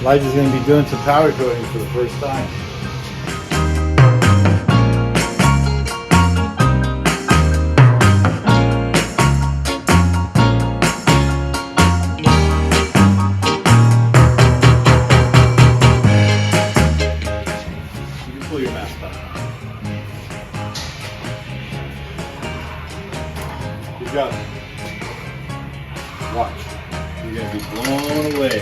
Elijah's going to be doing some powder coating for the first time. You can pull your mask back on. Good job. Watch. You're going to be blown away.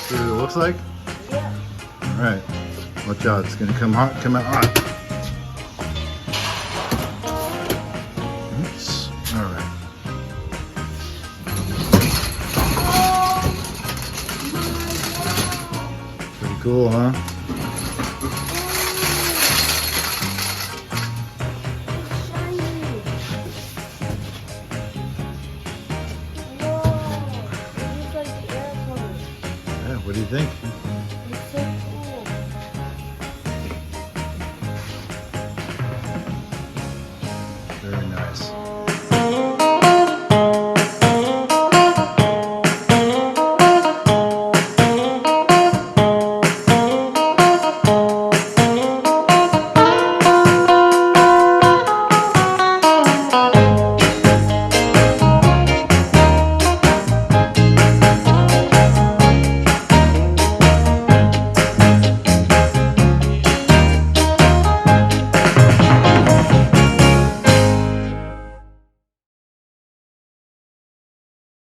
See what it looks like? Yeah. Alright. Watch out, it's gonna come out hot. Oops. Alright. Pretty cool, huh? Yeah, what do you think?